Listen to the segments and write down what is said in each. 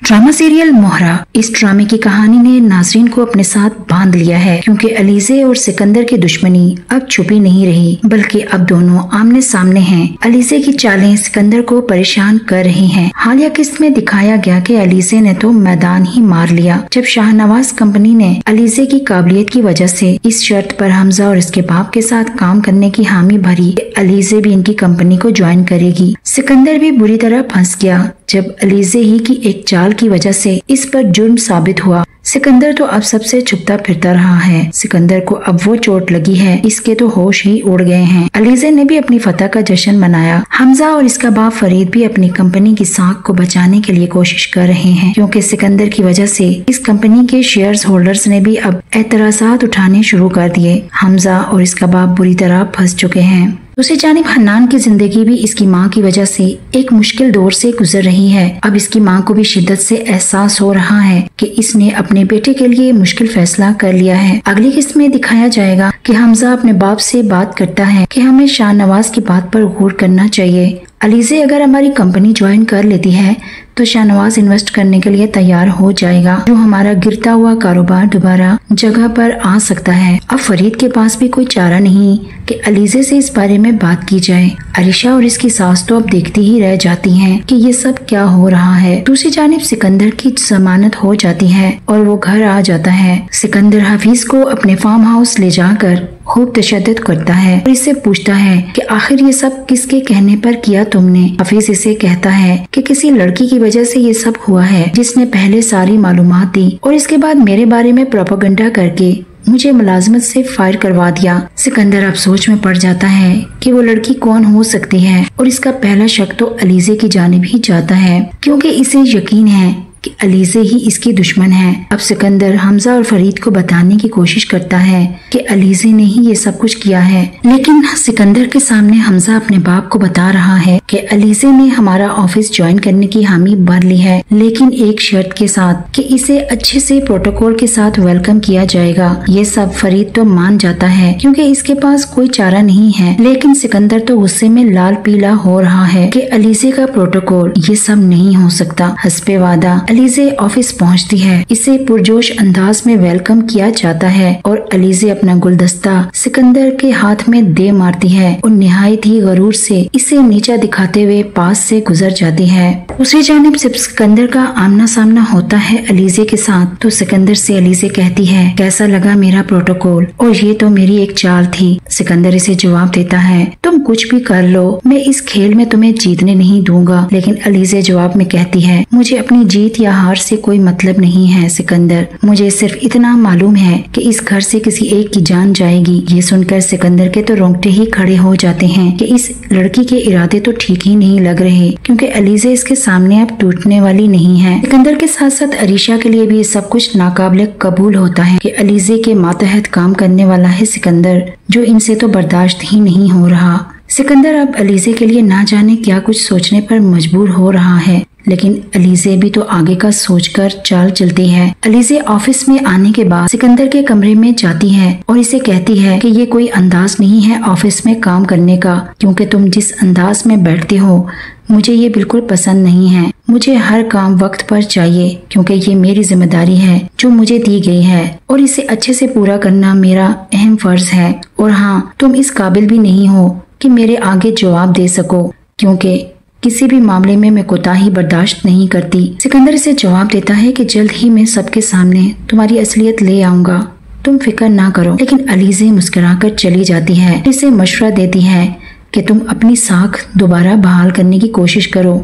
Drama serial मोहरा। इस ड्रामे की कहानी ने नाज़रीन को अपने साथ बांध लिया है, क्योंकि अलीज़े और सिकंदर की दुश्मनी अब छुपी नहीं रही, बल्कि अब दोनों आमने सामने हैं। अलीज़े की चालें सिकंदर को परेशान कर रही हैं। हालिया किस्त में दिखाया गया कि अलीज़े ने तो मैदान ही मार लिया जब शाहनवाज कंपनी ने अलीज़े की काबिलियत की वजह से इस शर्त पर हमजा और इसके बाप के साथ काम करने की हामी भरी कि अलीज़े भी इनकी कंपनी को ज्वाइन करेगी। सिकंदर भी बुरी तरह फंस गया जब अलीज़े ही की एक चाल की वजह से इस पर जुर्म साबित हुआ। सिकंदर तो अब सबसे छुपता फिरता रहा है। सिकंदर को अब वो चोट लगी है, इसके तो होश ही उड़ गए हैं। अलीज़े ने भी अपनी फतह का जश्न मनाया। हमजा और इसका बाप फरीद भी अपनी कंपनी की साख को बचाने के लिए कोशिश कर रहे हैं, क्योंकि सिकंदर की वजह से इस कंपनी के शेयर्स होल्डर्स ने भी अब एतराज़ात उठाने शुरू कर दिए। हमजा और इसका बाप बुरी तरह फंस चुके हैं। दूसरी जानिब हन्नान की जिंदगी भी इसकी माँ की वजह से एक मुश्किल दौर से गुजर रही है। अब इसकी माँ को भी शिद्दत से एहसास हो रहा है कि इसने अपने बेटे के लिए मुश्किल फैसला कर लिया है। अगली किस्त में दिखाया जाएगा कि हमजा अपने बाप से बात करता है कि हमें शाहनवाज की बात पर गौर करना चाहिए। अलीज़े अगर हमारी कंपनी ज्वाइन कर लेती है तो शाहनवाज इन्वेस्ट करने के लिए तैयार हो जाएगा, जो हमारा गिरता हुआ कारोबार दोबारा जगह पर आ सकता है। अब फरीद के पास भी कोई चारा नहीं कि अलीज़े से इस बारे में बात की जाए। अरिशा और इसकी सास तो अब देखती ही रह जाती हैं कि ये सब क्या हो रहा है। दूसरी जानिब सिकंदर की जमानत हो जाती है और वो घर आ जाता है। सिकंदर हफीज को अपने फार्म हाउस ले जाकर खूब तशद्दुद करता है और इससे पूछता है कि आखिर ये सब किसके कहने पर किया तुमने। हफीज इसे कहता है कि किसी लड़की की वजह से ये सब हुआ है, जिसने पहले सारी मालूमात दी और इसके बाद मेरे बारे में प्रोपेगेंडा करके मुझे मुलाजमत से फायर करवा दिया। सिकंदर अब सोच में पड़ जाता है कि वो लड़की कौन हो सकती है और इसका पहला शक तो अलीज़े की जानिब ही जाता है, क्योंकि इसे यकीन है कि अलीज़े ही इसकी दुश्मन है। अब सिकंदर हमजा और फरीद को बताने की कोशिश करता है कि अलीज़े ने ही ये सब कुछ किया है, लेकिन सिकंदर के सामने हमजा अपने बाप को बता रहा है कि अलीज़े ने हमारा ऑफिस ज्वाइन करने की हामी भर ली है, लेकिन एक शर्त के साथ कि इसे अच्छे से प्रोटोकॉल के साथ वेलकम किया जाएगा। ये सब फरीद तो मान जाता है क्योंकि इसके पास कोई चारा नहीं है, लेकिन सिकंदर तो गुस्से में लाल पीला हो रहा है कि अलीज़े का प्रोटोकॉल ये सब नहीं हो सकता। हस्बे वादा अलीज़े ऑफिस पहुंचती है। इसे पुरजोश अंदाज में वेलकम किया जाता है और अलीज़े अपना गुलदस्ता सिकंदर के हाथ में दे मारती है और निहायत ही गरूर से इसे नीचा दिखाते हुए पास से गुजर जाती है। दूसरी जानिब जब सिकंदर का आमना सामना होता है अलीज़े के साथ, तो सिकंदर से अलीज़े कहती है, कैसा लगा मेरा प्रोटोकॉल? और ये तो मेरी एक चाल थी। सिकंदर इसे जवाब देता है, तुम कुछ भी कर लो, मैं इस खेल में तुम्हें जीतने नहीं दूंगा। लेकिन अलीज़े जवाब में कहती है, मुझे अपनी जीत या हार से कोई मतलब नहीं है सिकंदर, मुझे सिर्फ इतना मालूम है कि इस घर से किसी एक की जान जाएगी। ये सुनकर सिकंदर के तो रोंगटे ही खड़े हो जाते हैं कि इस लड़की के इरादे तो ठीक ही नहीं लग रहे, क्योंकि अलीज़े इसके सामने अब टूटने वाली नहीं है। सिकंदर के साथ साथ अरीशा के लिए भी सब कुछ नाकाबिले कबूल होता है कि अलीज़े के मातहत काम करने वाला है सिकंदर, जो इनसे तो बर्दाश्त ही नहीं हो रहा। सिकंदर अब अलीज़े के लिए ना जाने क्या कुछ सोचने पर मजबूर हो रहा है, लेकिन अलीज़े भी तो आगे का सोचकर चाल चलती है। अलीज़े ऑफिस में आने के बाद सिकंदर के कमरे में जाती है और इसे कहती है कि ये कोई अंदाज नहीं है ऑफिस में काम करने का, क्योंकि तुम जिस अंदाज में बैठते हो मुझे ये बिल्कुल पसंद नहीं है। मुझे हर काम वक्त पर चाहिए, क्योंकि ये मेरी जिम्मेदारी है जो मुझे दी गई है और इसे अच्छे से पूरा करना मेरा अहम फर्ज है। और हाँ, तुम इस काबिल भी नहीं हो कि मेरे आगे जवाब दे सको, क्योंकि किसी भी मामले में मैं कोताही बर्दाश्त नहीं करती। सिकंदर इसे जवाब देता है कि जल्द ही मैं सबके सामने तुम्हारी असलियत ले आऊंगा, तुम फिक्र ना करो। लेकिन अलीज़े मुस्कुराकर चली जाती है, इसे मशवरा देती है कि तुम अपनी साख दोबारा बहाल करने की कोशिश करो,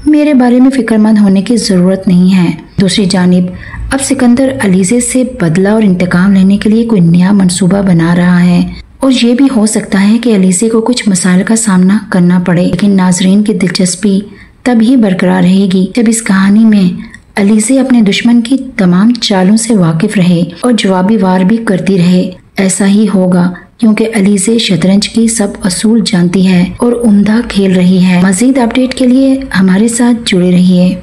मेरे बारे में फिक्रमंद होने की जरूरत नहीं है। दूसरी जानिब अब सिकंदर अलीज़े से बदला और इंतकाम लेने के लिए कोई नया मंसूबा बना रहा है और ये भी हो सकता है कि अलीज़े को कुछ मसाइल का सामना करना पड़े। लेकिन नाजरीन की दिलचस्पी तब ही बरकरार रहेगी जब इस कहानी में अलीज़े अपने दुश्मन की तमाम चालों से वाकिफ रहे और जवाबी वार भी करती रहे। ऐसा ही होगा क्योंकि अलीज़े शतरंज की सब असूल जानती है और उम्दा खेल रही है। मज़ीद अपडेट के लिए हमारे साथ जुड़े रहिए।